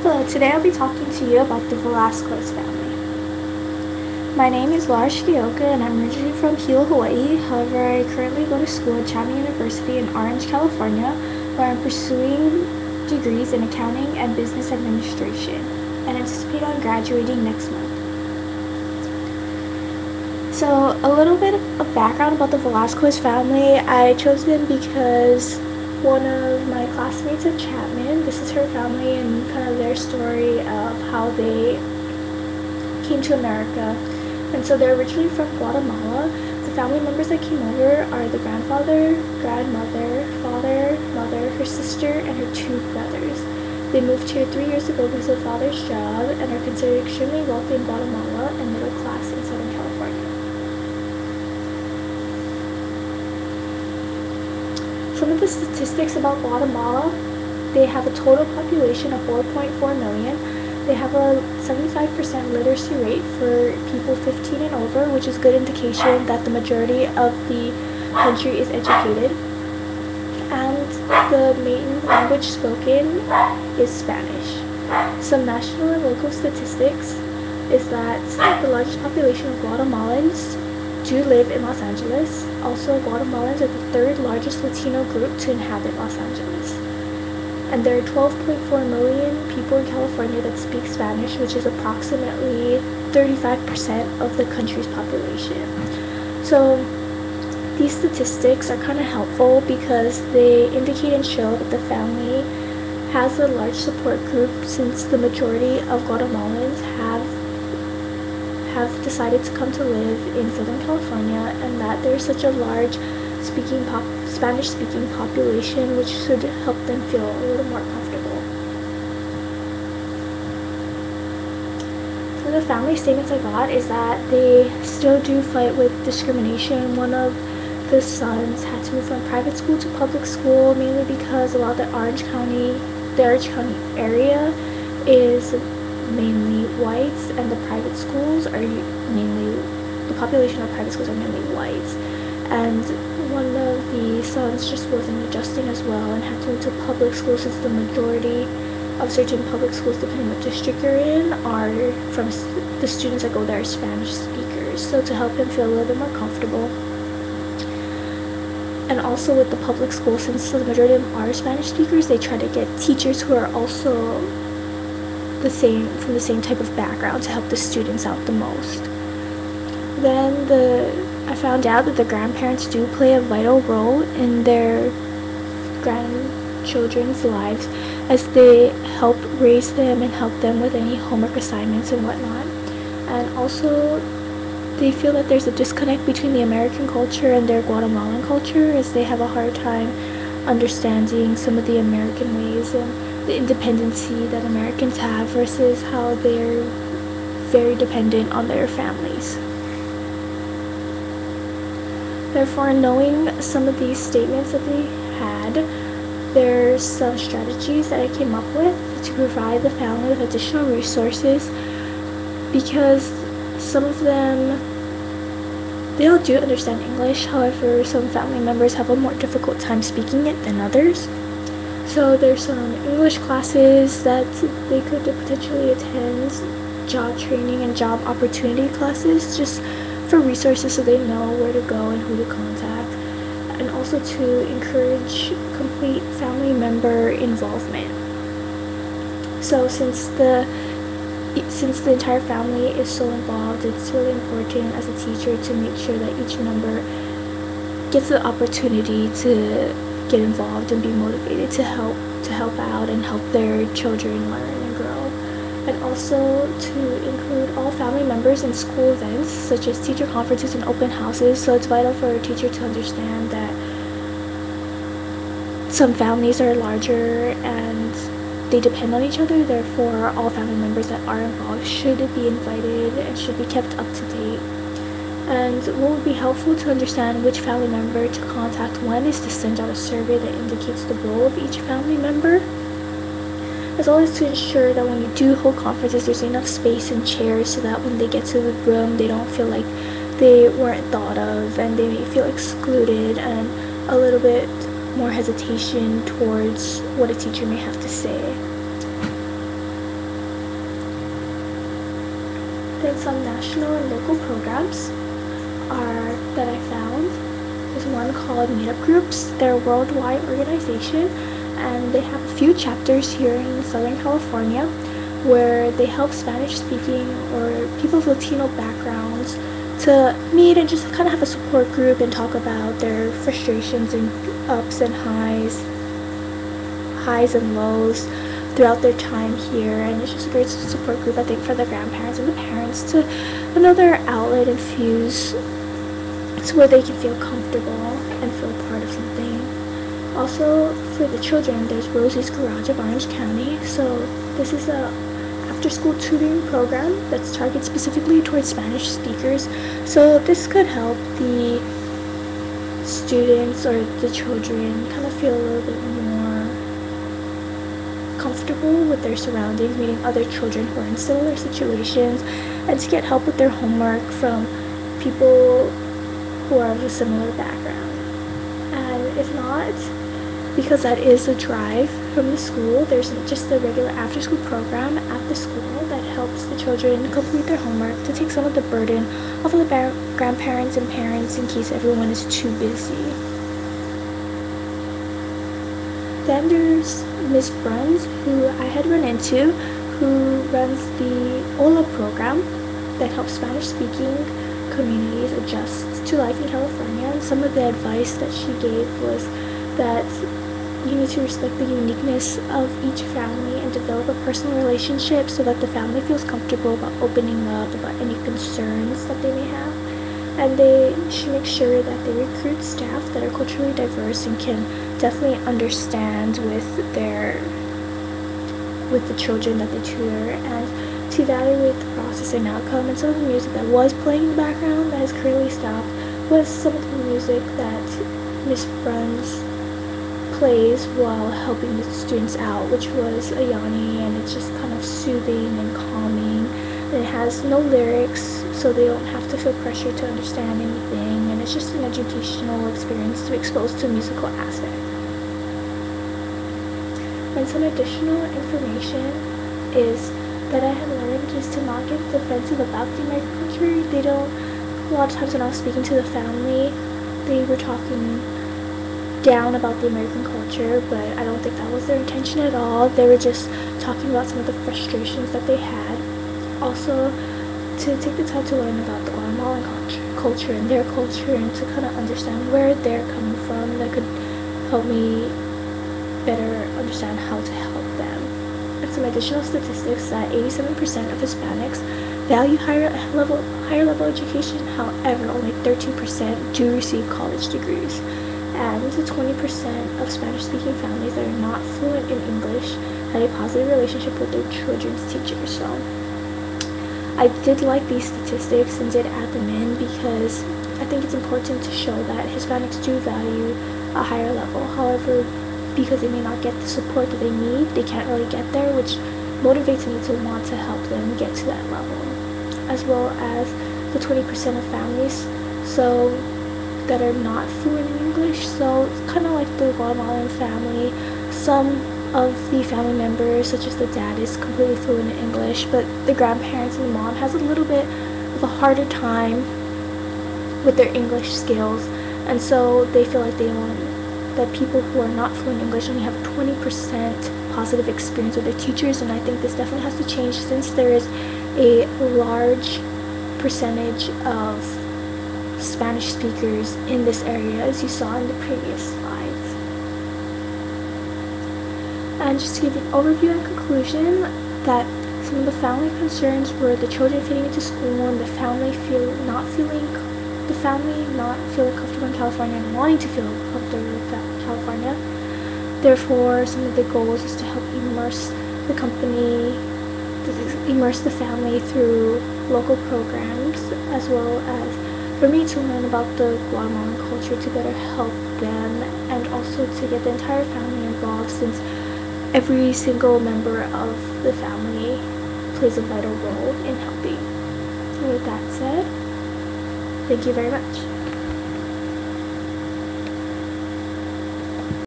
Hello, today I'll be talking to you about the Velasquez family. My name is Laura Shigioka and I'm originally from Hilo, Hawaii. However, I currently go to school at Chapman University in Orange, California, where I'm pursuing degrees in accounting and business administration and anticipate on graduating next month. So, a little bit of background about the Velasquez family. I chose them because one of my classmates at Chapman, this is her family and kind of their story of how they came to America. And so they're originally from Guatemala. The family members that came over are the grandfather, grandmother, father, mother, her sister, and her two brothers. They moved here 3 years ago because of father's job and are considered extremely wealthy in Guatemala and middle class in Southern California. Some of the statistics about Guatemala: they have a total population of 4.4 million. They have a 75% literacy rate for people 15 and over, which is a good indication that the majority of the country is educated. And the main language spoken is Spanish. Some national and local statistics is that the largest population of Guatemalans do live in Los Angeles. Also, Guatemalans are the third largest Latino group to inhabit Los Angeles. And there are 12.4 million people in California that speak Spanish, which is approximately 35% of the country's population. So these statistics are kind of helpful because they indicate and show that the family has a large support group, since the majority of Guatemalans have decided to come to live in Southern California, and that there's such a large Spanish-speaking population, which should help them feel a little more comfortable. So the family statements I got is that they still do fight with discrimination. One of the sons had to move from private school to public school, mainly because a lot of the Orange County area is mainly whites, and the population of private schools are mainly whites. And one of the sons just wasn't adjusting as well and had to move to public school, since the majority of certain public schools, depending what district you're in, are from the students that go there are Spanish speakers. So to help him feel a little bit more comfortable. And also with the public school, since the majority of them are Spanish speakers, they try to get teachers who are also from the same type of background to help the students out the most. Then I found out that the grandparents do play a vital role in their grandchildren's lives, as they help raise them and help them with any homework assignments and whatnot. And also, they feel that there's a disconnect between the American culture and their Guatemalan culture, as they have a hard time understanding some of the American ways and the independency that Americans have versus how they're very dependent on their families. Therefore, knowing some of these statements that they had, there's some strategies that I came up with to provide the family with additional resources, because some of them, they all do understand English. However, some family members have a more difficult time speaking it than others. So there's some English classes that they could potentially attend, job training and job opportunity classes, just for resources so they know where to go and who to contact, and also to encourage complete family member involvement. So since the entire family is so involved, it's really important as a teacher to make sure that each member gets the opportunity to get involved and be motivated to help out and help their children learn and grow. And also to include all family members in school events, such as teacher conferences and open houses. So it's vital for a teacher to understand that some families are larger and they depend on each other. Therefore, all family members that are involved should be invited and should be kept up to date. And what would be helpful to understand which family member to contact when is to send out a survey that indicates the role of each family member, as well as to ensure that when you do hold conferences, there's enough space and chairs so that when they get to the room, they don't feel like they weren't thought of, and they may feel excluded and a little bit more hesitation towards what a teacher may have to say. Then some national and local programs are that I found. There's one called Meetup Groups. They're a worldwide organization, and they have a few chapters here in Southern California where they help Spanish-speaking or people of Latino backgrounds to meet and just kind of have a support group and talk about their frustrations and ups and highs and lows throughout their time here. And it's just a great support group, I think, for the grandparents and the parents to another outlet and fuse to where they can feel comfortable and feel part of something. Also, for the children, there's Rosie's Garage of Orange County. So this is a after-school tutoring program that's targeted specifically towards Spanish speakers. So this could help the students or the children kind of feel a little bit more comfortable with their surroundings, meeting other children who are in similar situations, and to get help with their homework from people who are of a similar background. And if not, because that is a drive from the school, there's just a regular after-school program at the school that helps the children complete their homework to take some of the burden off of the grandparents and parents in case everyone is too busy. Then there's Miss Bruns, who I had run into, who runs the OLA program that helps Spanish-speaking communities adjust to life in California. And some of the advice that she gave was that you need to respect the uniqueness of each family and develop a personal relationship so that the family feels comfortable about opening up about any concerns that they may have. And they should make sure that they recruit staff that are culturally diverse and can definitely understand with the children that they tutor, and to evaluate the process and outcome. And some of the music that was playing in the background that has currently stopped was some of the music that Miss Bruns plays while helping the students out, which was a Yanni, and it's just kind of soothing and calming. And it has no lyrics, so they don't have to feel pressure to understand anything, and it's just an educational experience to expose to a musical aspect. And some additional information is that I have learned is to not get defensive about the American culture. A lot of times when I was speaking to the family, they were talking down about the American culture, but I don't think that was their intention at all. They were just talking about some of the frustrations that they had. Also, to take the time to learn about the Guatemalan culture and their culture, and to kind of understand where they're coming from, that could help me better understand how to help them. And some additional statistics that 87% of Hispanics value higher level education. However, only 13% do receive college degrees. And 20% of Spanish-speaking families that are not fluent in English had a positive relationship with their children's teachers. So I did like these statistics and did add them in because I think it's important to show that Hispanics do value a higher level. However, because they may not get the support that they need, they can't really get there, which motivates me to want to help them get to that level. As well as the 20% of families that are not fluent in English. So it's kind of like the Guatemalan family. Some of the family members, such as the dad, is completely fluent in English, but the grandparents and the mom has a little bit of a harder time with their English skills, and so they feel like that people who are not fluent in English only have 20% positive experience with their teachers. And I think this definitely has to change, since there is a large percentage of Spanish speakers in this area, as you saw in the previous slides. And just to give an overview and conclusion, that some of the family concerns were the children fitting into school and the family not feeling comfortable in California and wanting to feel comfortable in California. Therefore, some of the goals is to help immerse the family through local programs, as well as for me to learn about the Guatemalan culture to better help them, and also to get the entire family involved, since every single member of the family plays a vital role in helping. And with that said, thank you very much.